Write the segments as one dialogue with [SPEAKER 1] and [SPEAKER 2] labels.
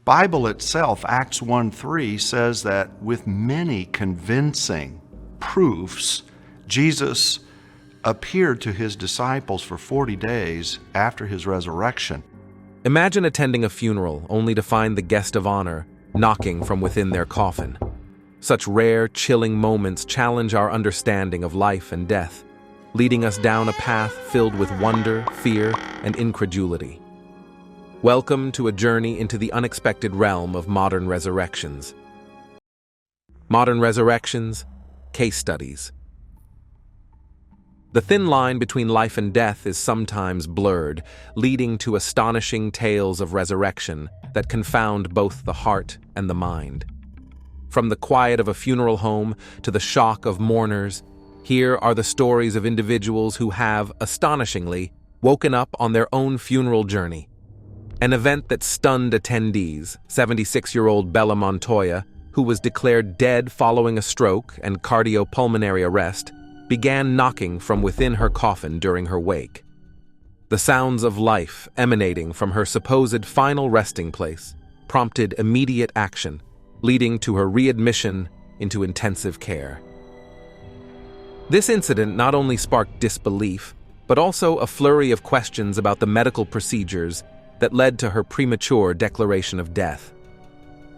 [SPEAKER 1] Bible itself, Acts 1:3, says that with many convincing proofs, Jesus appeared to his disciples for 40 days after his resurrection.
[SPEAKER 2] Imagine attending a funeral only to find the guest of honor knocking from within their coffin. Such rare, chilling moments challenge our understanding of life and death, leading us down a path filled with wonder, fear, and incredulity. Welcome to a journey into the unexpected realm of modern resurrections. Modern resurrections, case studies. The thin line between life and death is sometimes blurred, leading to astonishing tales of resurrection that confound both the heart and the mind. From the quiet of a funeral home to the shock of mourners, here are the stories of individuals who have, astonishingly, woken up on their own funeral journey. An event that stunned attendees, 76-year-old Bella Montoya, who was declared dead following a stroke and cardiopulmonary arrest, began knocking from within her coffin during her wake. The sounds of life emanating from her supposed final resting place prompted immediate action, leading to her readmission into intensive care. This incident not only sparked disbelief, but also a flurry of questions about the medical procedures that led to her premature declaration of death.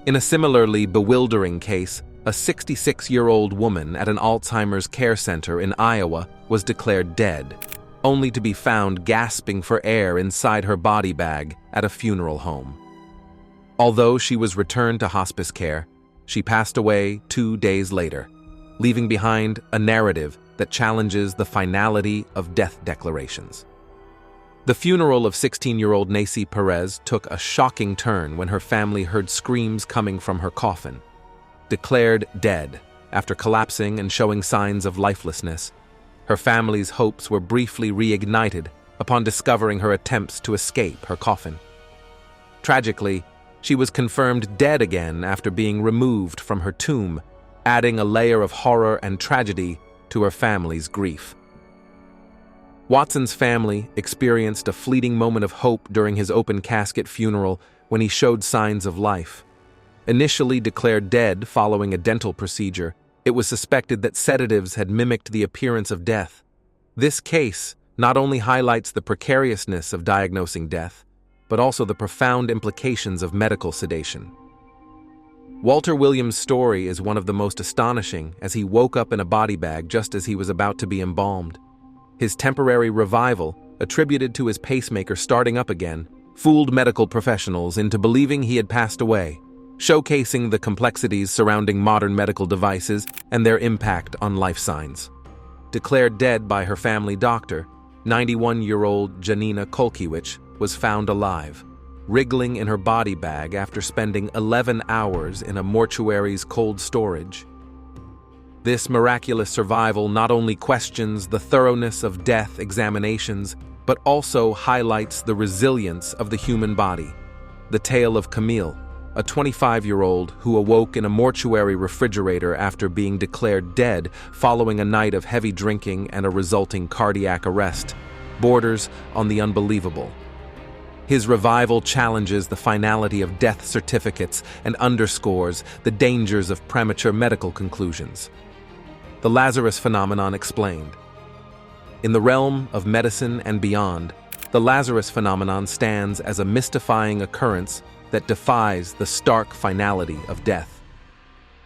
[SPEAKER 2] In a similarly bewildering case, a 66-year-old woman at an Alzheimer's care center in Iowa was declared dead, only to be found gasping for air inside her body bag at a funeral home. Although she was returned to hospice care, she passed away 2 days later, leaving behind a narrative that challenges the finality of death declarations. The funeral of 16-year-old Nacy Perez took a shocking turn when her family heard screams coming from her coffin. Declared dead after collapsing and showing signs of lifelessness, her family's hopes were briefly reignited upon discovering her attempts to escape her coffin. Tragically, she was confirmed dead again after being removed from her tomb, adding a layer of horror and tragedy to her family's grief. Watson's family experienced a fleeting moment of hope during his open casket funeral when he showed signs of life. Initially declared dead following a dental procedure, it was suspected that sedatives had mimicked the appearance of death. This case not only highlights the precariousness of diagnosing death, but also the profound implications of medical sedation. Walter Williams' story is one of the most astonishing, as he woke up in a body bag just as he was about to be embalmed. His temporary revival, attributed to his pacemaker starting up again, fooled medical professionals into believing he had passed away, showcasing the complexities surrounding modern medical devices and their impact on life signs. Declared dead by her family doctor, 91-year-old Janina Kolkiewicz was found alive, wriggling in her body bag after spending 11 hours in a mortuary's cold storage. This miraculous survival not only questions the thoroughness of death examinations, but also highlights the resilience of the human body. The tale of Camille, a 25-year-old who awoke in a mortuary refrigerator after being declared dead following a night of heavy drinking and a resulting cardiac arrest, borders on the unbelievable. His revival challenges the finality of death certificates and underscores the dangers of premature medical conclusions. The Lazarus phenomenon explained. In the realm of medicine and beyond, the Lazarus phenomenon stands as a mystifying occurrence that defies the stark finality of death.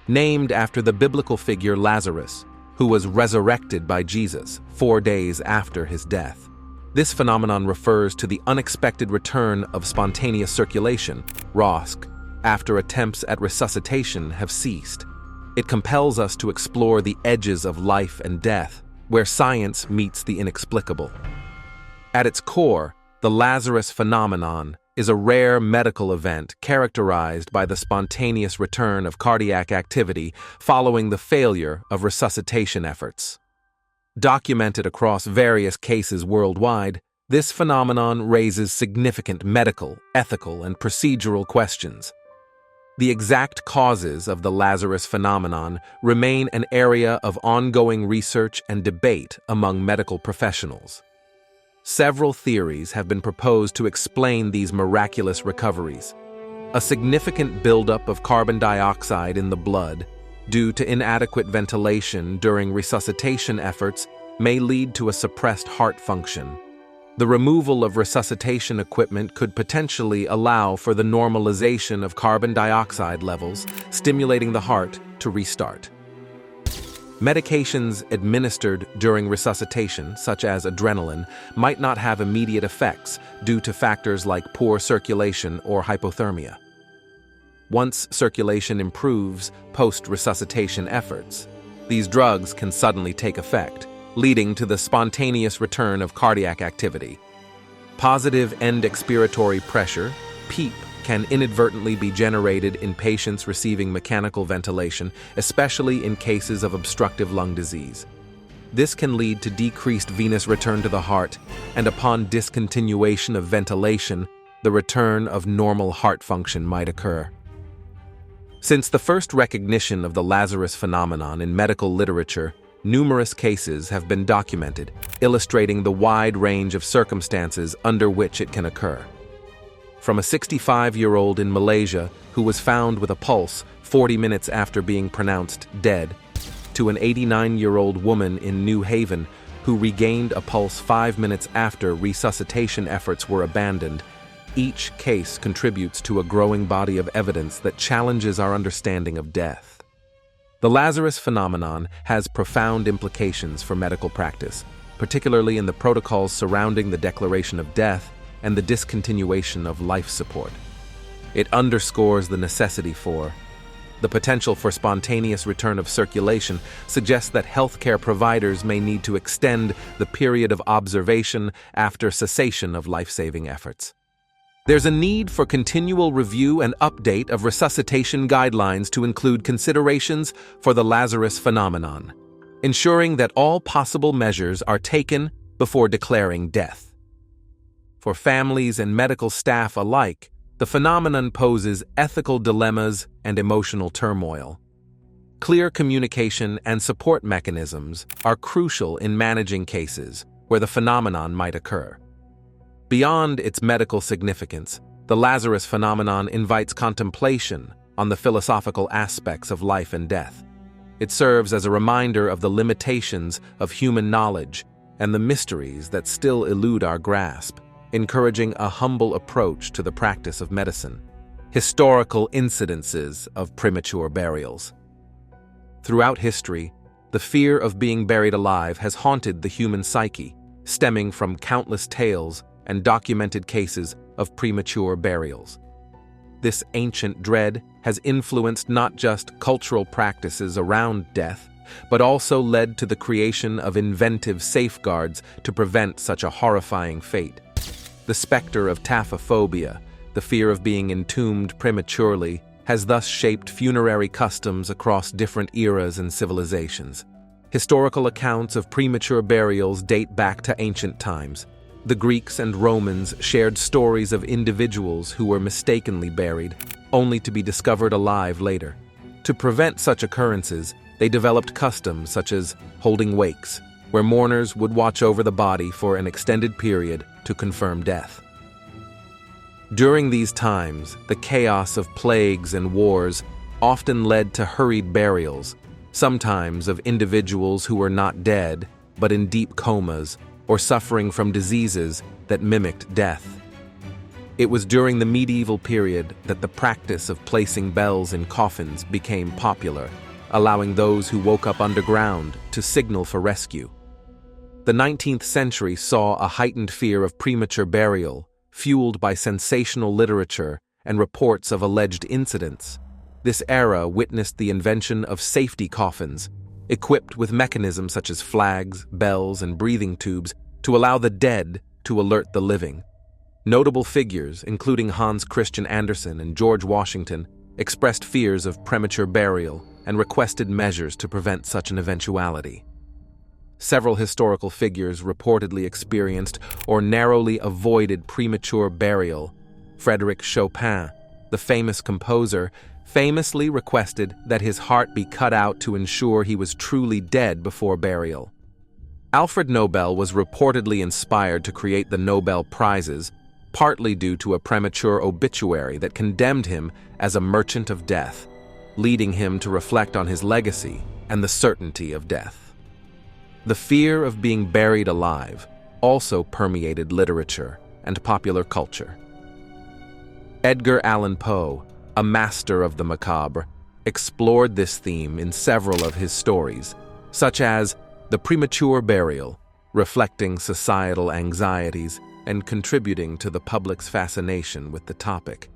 [SPEAKER 2] Named after the biblical figure Lazarus, who was resurrected by Jesus 4 days after his death. This phenomenon refers to the unexpected return of spontaneous circulation, ROSC, after attempts at resuscitation have ceased. It compels us to explore the edges of life and death, where science meets the inexplicable. At its core, the Lazarus phenomenon is a rare medical event characterized by the spontaneous return of cardiac activity following the failure of resuscitation efforts. Documented across various cases worldwide, this phenomenon raises significant medical, ethical, and procedural questions. The exact causes of the Lazarus phenomenon remain an area of ongoing research and debate among medical professionals. Several theories have been proposed to explain these miraculous recoveries. A significant buildup of carbon dioxide in the blood due to inadequate ventilation during resuscitation efforts may lead to a suppressed heart function. The removal of resuscitation equipment could potentially allow for the normalization of carbon dioxide levels, stimulating the heart to restart. Medications administered during resuscitation, such as adrenaline, might not have immediate effects due to factors like poor circulation or hypothermia. Once circulation improves post-resuscitation efforts, these drugs can suddenly take effect, leading to the spontaneous return of cardiac activity. Positive end expiratory pressure, PEEP, can inadvertently be generated in patients receiving mechanical ventilation, especially in cases of obstructive lung disease. This can lead to decreased venous return to the heart, and upon discontinuation of ventilation, the return of normal heart function might occur. Since the first recognition of the Lazarus phenomenon in medical literature, numerous cases have been documented, illustrating the wide range of circumstances under which it can occur. From a 65-year-old in Malaysia who was found with a pulse 40 minutes after being pronounced dead, to an 89-year-old woman in New Haven who regained a pulse 5 minutes after resuscitation efforts were abandoned, each case contributes to a growing body of evidence that challenges our understanding of death. The Lazarus phenomenon has profound implications for medical practice, particularly in the protocols surrounding the declaration of death and the discontinuation of life support. It underscores the necessity for the potential for spontaneous return of circulation suggests that healthcare providers may need to extend the period of observation after cessation of life-saving efforts. There's a need for continual review and update of resuscitation guidelines to include considerations for the Lazarus phenomenon, ensuring that all possible measures are taken before declaring death. For families and medical staff alike, the phenomenon poses ethical dilemmas and emotional turmoil. Clear communication and support mechanisms are crucial in managing cases where the phenomenon might occur. Beyond its medical significance, the Lazarus phenomenon invites contemplation on the philosophical aspects of life and death. It serves as a reminder of the limitations of human knowledge and the mysteries that still elude our grasp, encouraging a humble approach to the practice of medicine. Historical incidences of premature burials. Throughout history, the fear of being buried alive has haunted the human psyche, stemming from countless tales and documented cases of premature burials. This ancient dread has influenced not just cultural practices around death, but also led to the creation of inventive safeguards to prevent such a horrifying fate. The specter of taphophobia, the fear of being entombed prematurely, has thus shaped funerary customs across different eras and civilizations. Historical accounts of premature burials date back to ancient times. The Greeks and Romans shared stories of individuals who were mistakenly buried, only to be discovered alive later. To prevent such occurrences, they developed customs such as holding wakes, where mourners would watch over the body for an extended period to confirm death. During these times, the chaos of plagues and wars often led to hurried burials, sometimes of individuals who were not dead, but in deep comas, or suffering from diseases that mimicked death. It was during the medieval period that the practice of placing bells in coffins became popular, allowing those who woke up underground to signal for rescue. The 19th century saw a heightened fear of premature burial, fueled by sensational literature and reports of alleged incidents. This era witnessed the invention of safety coffins, equipped with mechanisms such as flags, bells, and breathing tubes to allow the dead to alert the living. Notable figures, including Hans Christian Andersen and George Washington, expressed fears of premature burial and requested measures to prevent such an eventuality. Several historical figures reportedly experienced or narrowly avoided premature burial. Frédéric Chopin, the famous composer, famously requested that his heart be cut out to ensure he was truly dead before burial. Alfred Nobel was reportedly inspired to create the Nobel Prizes partly due to a premature obituary that condemned him as a merchant of death, leading him to reflect on his legacy and the certainty of death. The fear of being buried alive also permeated literature and popular culture. Edgar Allan Poe, a master of the macabre, explored this theme in several of his stories, such as The Premature Burial, reflecting societal anxieties and contributing to the public's fascination with the topic.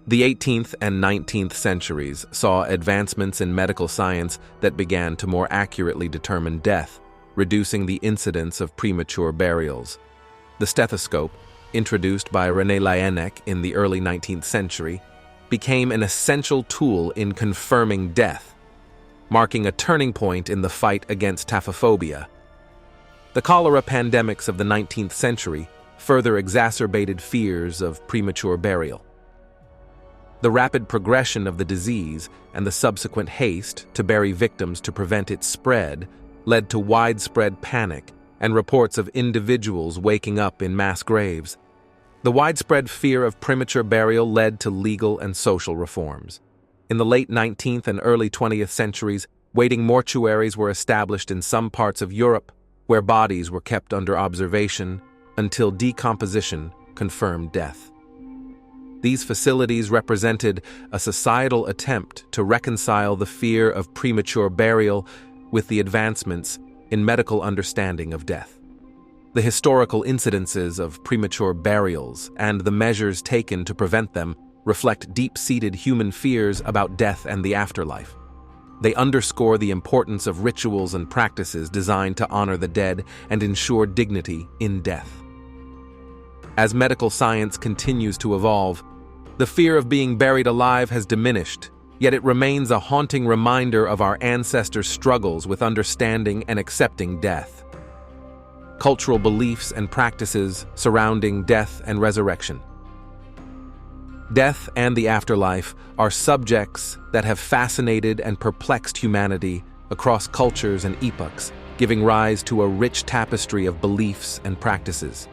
[SPEAKER 2] The 18th and 19th centuries saw advancements in medical science that began to more accurately determine death, reducing the incidence of premature burials. The stethoscope, introduced by René Laennec in the early 19th century, became an essential tool in confirming death, marking a turning point in the fight against taphophobia. The cholera pandemics of the 19th century further exacerbated fears of premature burial. The rapid progression of the disease and the subsequent haste to bury victims to prevent its spread led to widespread panic and reports of individuals waking up in mass graves. The widespread fear of premature burial led to legal and social reforms. In the late 19th and early 20th centuries, waiting mortuaries were established in some parts of Europe, where bodies were kept under observation until decomposition confirmed death. These facilities represented a societal attempt to reconcile the fear of premature burial with the advancements in medical understanding of death. The historical incidences of premature burials and the measures taken to prevent them reflect deep-seated human fears about death and the afterlife. They underscore the importance of rituals and practices designed to honor the dead and ensure dignity in death. As medical science continues to evolve, the fear of being buried alive has diminished, yet it remains a haunting reminder of our ancestors' struggles with understanding and accepting death. Cultural beliefs and practices surrounding death and resurrection. Death and the afterlife are subjects that have fascinated and perplexed humanity across cultures and epochs, giving rise to a rich tapestry of beliefs and practices.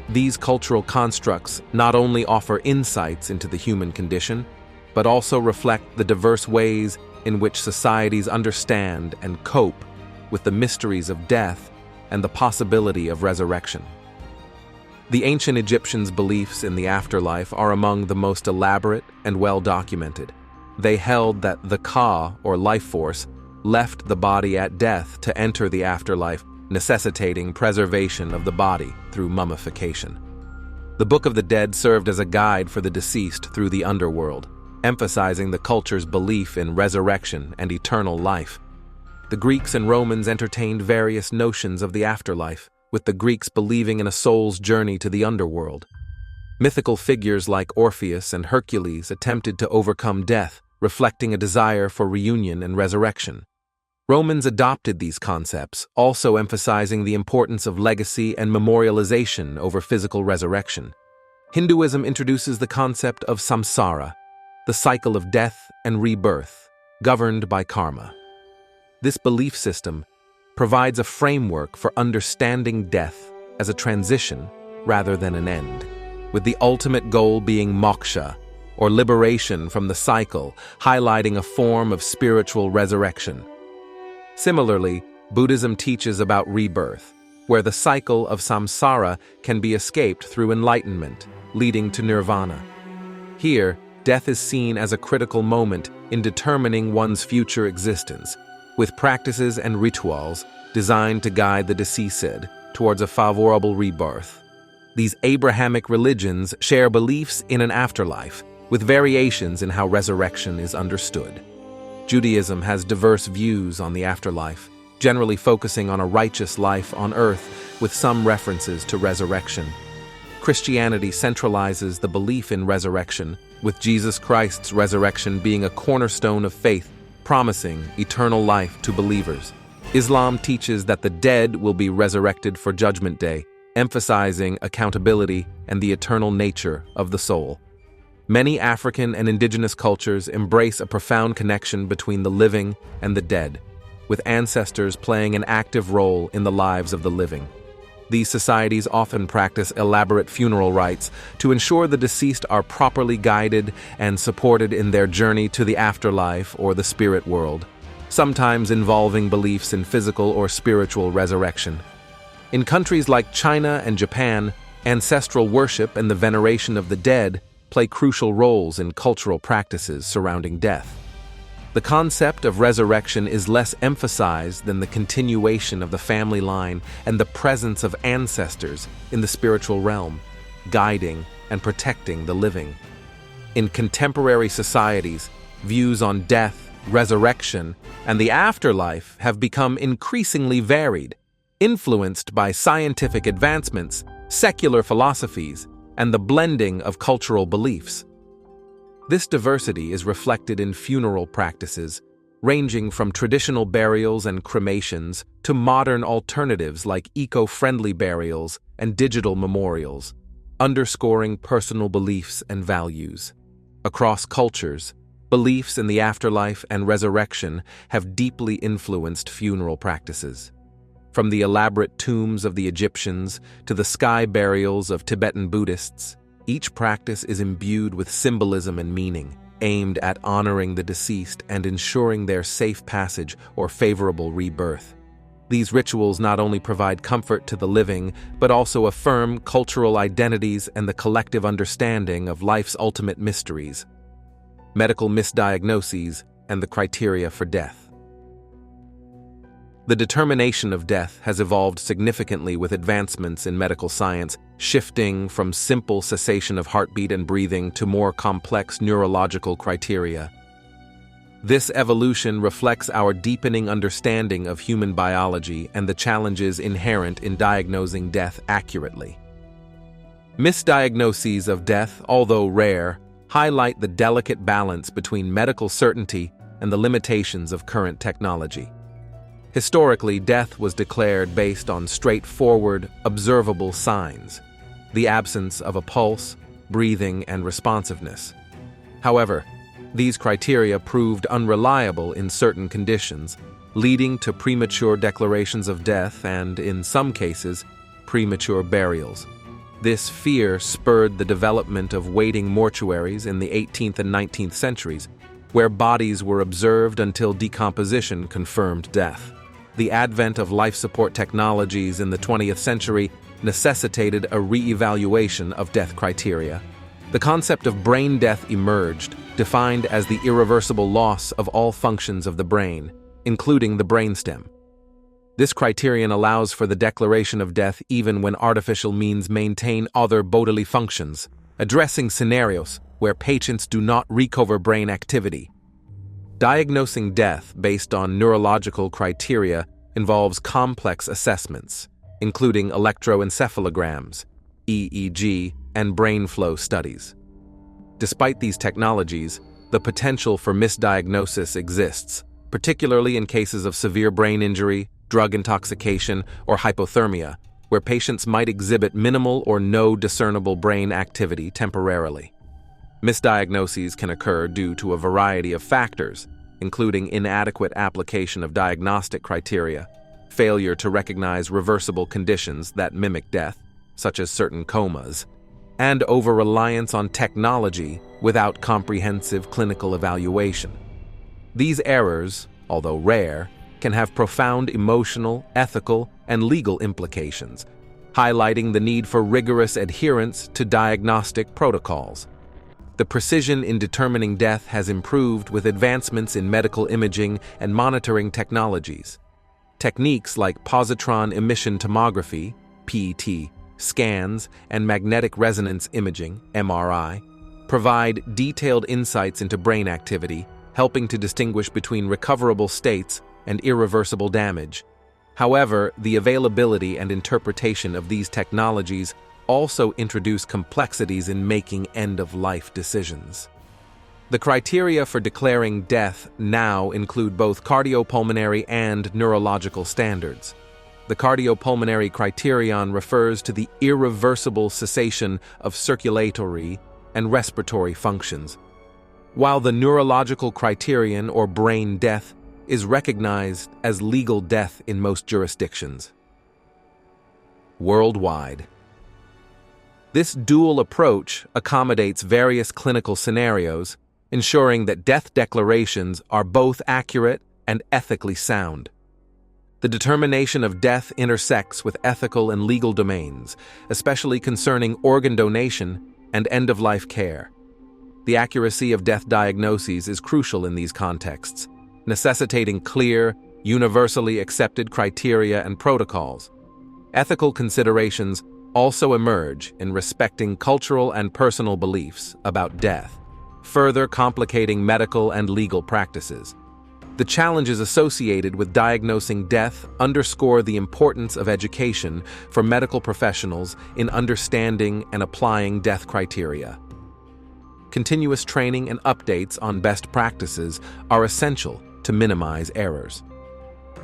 [SPEAKER 2] These cultural constructs not only offer insights into the human condition, but also reflect the diverse ways in which societies understand and cope with the mysteries of death and the possibility of resurrection. The ancient Egyptians' beliefs in the afterlife are among the most elaborate and well-documented. They held that the Ka, or life force, left the body at death to enter the afterlife, necessitating preservation of the body through mummification. The Book of the Dead served as a guide for the deceased through the underworld, emphasizing the culture's belief in resurrection and eternal life. The Greeks and Romans entertained various notions of the afterlife, with the Greeks believing in a soul's journey to the underworld. Mythical figures like Orpheus and Hercules attempted to overcome death, reflecting a desire for reunion and resurrection. Romans adopted these concepts, also emphasizing the importance of legacy and memorialization over physical resurrection. Hinduism introduces the concept of samsara, the cycle of death and rebirth, governed by karma. This belief system provides a framework for understanding death as a transition rather than an end, with the ultimate goal being moksha, or liberation from the cycle, highlighting a form of spiritual resurrection. Similarly, Buddhism teaches about rebirth, where the cycle of samsara can be escaped through enlightenment, leading to nirvana. Here, death is seen as a critical moment in determining one's future existence, with practices and rituals designed to guide the deceased towards a favorable rebirth. These Abrahamic religions share beliefs in an afterlife, with variations in how resurrection is understood. Judaism has diverse views on the afterlife, generally focusing on a righteous life on earth with some references to resurrection. Christianity centralizes the belief in resurrection, with Jesus Christ's resurrection being a cornerstone of faith, promising eternal life to believers. Islam teaches that the dead will be resurrected for Judgment Day, emphasizing accountability and the eternal nature of the soul. Many African and indigenous cultures embrace a profound connection between the living and the dead, with ancestors playing an active role in the lives of the living. These societies often practice elaborate funeral rites to ensure the deceased are properly guided and supported in their journey to the afterlife or the spirit world, sometimes involving beliefs in physical or spiritual resurrection. In countries like China and Japan, ancestral worship and the veneration of the dead play crucial roles in cultural practices surrounding death. The concept of resurrection is less emphasized than the continuation of the family line and the presence of ancestors in the spiritual realm, guiding and protecting the living. In contemporary societies, views on death, resurrection, and the afterlife have become increasingly varied, influenced by scientific advancements, secular philosophies, and the blending of cultural beliefs. This diversity is reflected in funeral practices, ranging from traditional burials and cremations to modern alternatives like eco-friendly burials and digital memorials, underscoring personal beliefs and values. Across cultures, beliefs in the afterlife and resurrection have deeply influenced funeral practices. From the elaborate tombs of the Egyptians to the sky burials of Tibetan Buddhists, each practice is imbued with symbolism and meaning, aimed at honoring the deceased and ensuring their safe passage or favorable rebirth. These rituals not only provide comfort to the living, but also affirm cultural identities and the collective understanding of life's ultimate mysteries, medical misdiagnoses, and the criteria for death. The determination of death has evolved significantly with advancements in medical science, shifting from simple cessation of heartbeat and breathing to more complex neurological criteria. This evolution reflects our deepening understanding of human biology and the challenges inherent in diagnosing death accurately. Misdiagnoses of death, although rare, highlight the delicate balance between medical certainty and the limitations of current technology. Historically, death was declared based on straightforward, observable signs, the absence of a pulse, breathing, and responsiveness. However, these criteria proved unreliable in certain conditions, leading to premature declarations of death and, in some cases, premature burials. This fear spurred the development of waiting mortuaries in the 18th and 19th centuries, where bodies were observed until decomposition confirmed death. The advent of life support technologies in the 20th century necessitated a re-evaluation of death criteria. The concept of brain death emerged, defined as the irreversible loss of all functions of the brain, including the brainstem. This criterion allows for the declaration of death even when artificial means maintain other bodily functions, addressing scenarios where patients do not recover brain activity. Diagnosing death based on neurological criteria involves complex assessments, including electroencephalograms, EEG, and brain flow studies. Despite these technologies, the potential for misdiagnosis exists, particularly in cases of severe brain injury, drug intoxication, or hypothermia, where patients might exhibit minimal or no discernible brain activity temporarily. Misdiagnoses can occur due to a variety of factors, including inadequate application of diagnostic criteria, failure to recognize reversible conditions that mimic death, such as certain comas, and over-reliance on technology without comprehensive clinical evaluation. These errors, although rare, can have profound emotional, ethical, and legal implications, highlighting the need for rigorous adherence to diagnostic protocols. The precision in determining death has improved with advancements in medical imaging and monitoring technologies. Techniques like positron emission tomography, PET, scans, and magnetic resonance imaging, MRI, provide detailed insights into brain activity, helping to distinguish between recoverable states and irreversible damage. However, the availability and interpretation of these technologies also introduce complexities in making end-of-life decisions. The criteria for declaring death now include both cardiopulmonary and neurological standards. The cardiopulmonary criterion refers to the irreversible cessation of circulatory and respiratory functions, while the neurological criterion, or brain death, is recognized as legal death in most jurisdictions. worldwide. This dual approach accommodates various clinical scenarios, ensuring that death declarations are both accurate and ethically sound. The determination of death intersects with ethical and legal domains, especially concerning organ donation and end-of-life care. The accuracy of death diagnoses is crucial in these contexts, necessitating clear, universally accepted criteria and protocols. Ethical considerations also emerge in respecting cultural and personal beliefs about death, further complicating medical and legal practices. The challenges associated with diagnosing death underscore the importance of education for medical professionals in understanding and applying death criteria. Continuous training and updates on best practices are essential to minimize errors.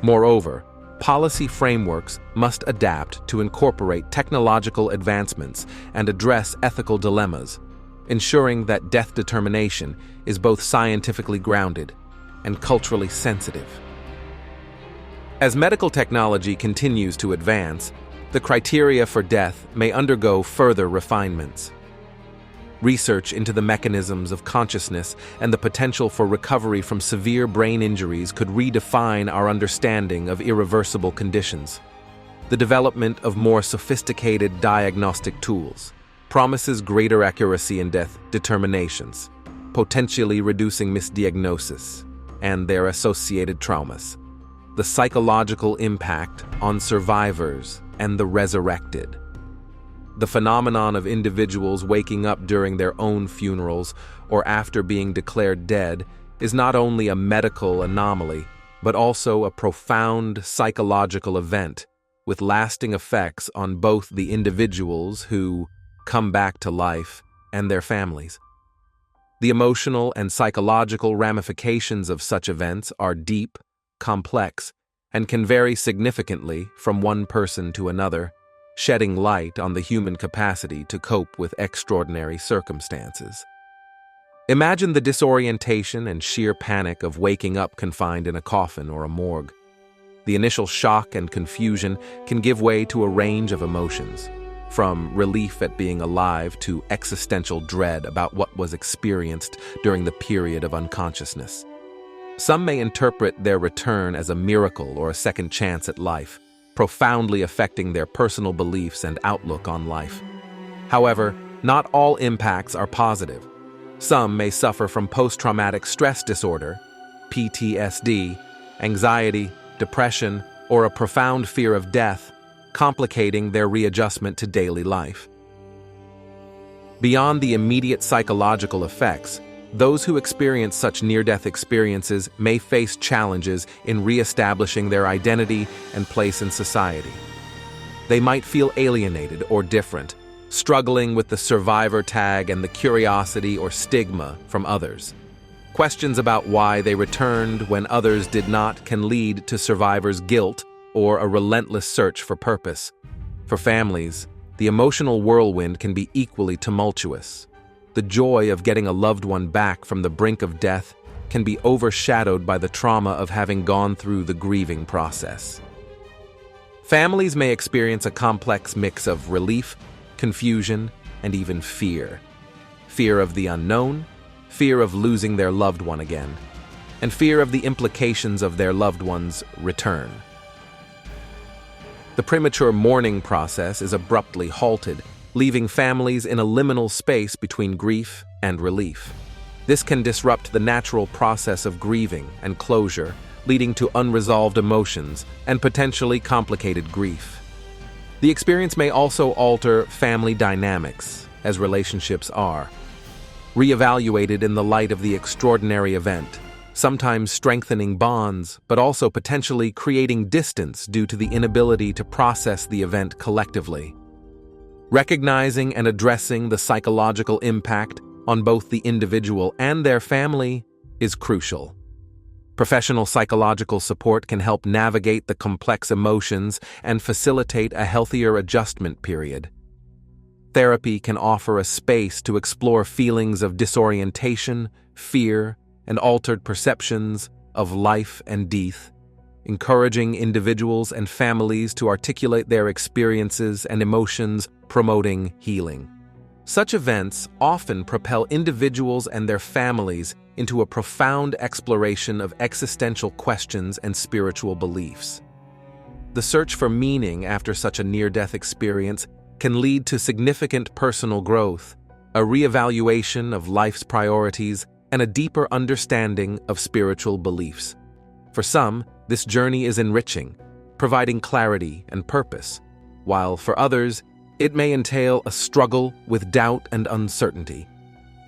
[SPEAKER 2] Moreover, policy frameworks must adapt to incorporate technological advancements and address ethical dilemmas, ensuring that death determination is both scientifically grounded and culturally sensitive. As medical technology continues to advance, the criteria for death may undergo further refinements. Research into the mechanisms of consciousness and the potential for recovery from severe brain injuries could redefine our understanding of irreversible conditions. The development of more sophisticated diagnostic tools promises greater accuracy in death determinations, potentially reducing misdiagnosis and their associated traumas. The psychological impact on survivors and the resurrected. The phenomenon of individuals waking up during their own funerals or after being declared dead is not only a medical anomaly, but also a profound psychological event with lasting effects on both the individuals who come back to life and their families. The emotional and psychological ramifications of such events are deep, complex, and can vary significantly from one person to another, shedding light on the human capacity to cope with extraordinary circumstances. Imagine the disorientation and sheer panic of waking up confined in a coffin or a morgue. The initial shock and confusion can give way to a range of emotions, from relief at being alive to existential dread about what was experienced during the period of unconsciousness. Some may interpret their return as a miracle or a second chance at life, profoundly affecting their personal beliefs and outlook on life. However, not all impacts are positive. Some may suffer from post-traumatic stress disorder, PTSD, anxiety, depression, or a profound fear of death, complicating their readjustment to daily life. Beyond the immediate psychological effects, those who experience such near-death experiences may face challenges in re-establishing their identity and place in society. They might feel alienated or different, struggling with the survivor tag and the curiosity or stigma from others. Questions about why they returned when others did not can lead to survivors' guilt or a relentless search for purpose. For families, the emotional whirlwind can be equally tumultuous. The joy of getting a loved one back from the brink of death can be overshadowed by the trauma of having gone through the grieving process. Families may experience a complex mix of relief, confusion, and even fear. Fear of the unknown, fear of losing their loved one again, and fear of the implications of their loved one's return. The premature mourning process is abruptly halted, leaving families in a liminal space between grief and relief. This can disrupt the natural process of grieving and closure, leading to unresolved emotions and potentially complicated grief. The experience may also alter family dynamics, as relationships are, reevaluated in the light of the extraordinary event, sometimes strengthening bonds, but also potentially creating distance due to the inability to process the event collectively. Recognizing and addressing the psychological impact on both the individual and their family is crucial. Professional psychological support can help navigate the complex emotions and facilitate a healthier adjustment period. Therapy can offer a space to explore feelings of disorientation, fear, and altered perceptions of life and death, encouraging individuals and families to articulate their experiences and emotions, promoting healing. Such events often propel individuals and their families into a profound exploration of existential questions and spiritual beliefs. The search for meaning after such a near-death experience can lead to significant personal growth, a reevaluation of life's priorities, and a deeper understanding of spiritual beliefs. For some, this journey is enriching, providing clarity and purpose, while for others, it may entail a struggle with doubt and uncertainty.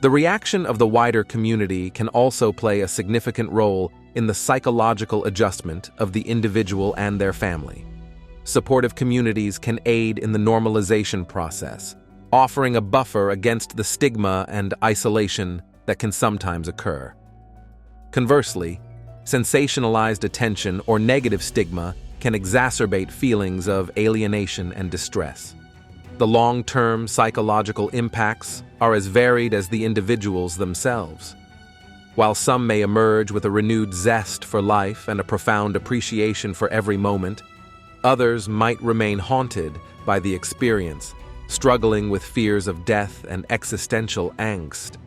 [SPEAKER 2] The reaction of the wider community can also play a significant role in the psychological adjustment of the individual and their family. Supportive communities can aid in the normalization process, offering a buffer against the stigma and isolation that can sometimes occur. Conversely, sensationalized attention or negative stigma can exacerbate feelings of alienation and distress. The long-term psychological impacts are as varied as the individuals themselves. While some may emerge with a renewed zest for life and a profound appreciation for every moment, others might remain haunted by the experience, struggling with fears of death and existential angst.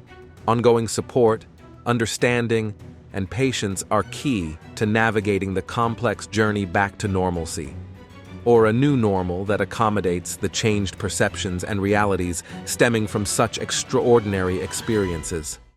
[SPEAKER 2] Ongoing support, understanding, and patience are key to navigating the complex journey back to normalcy, or a new normal that accommodates the changed perceptions and realities stemming from such extraordinary experiences.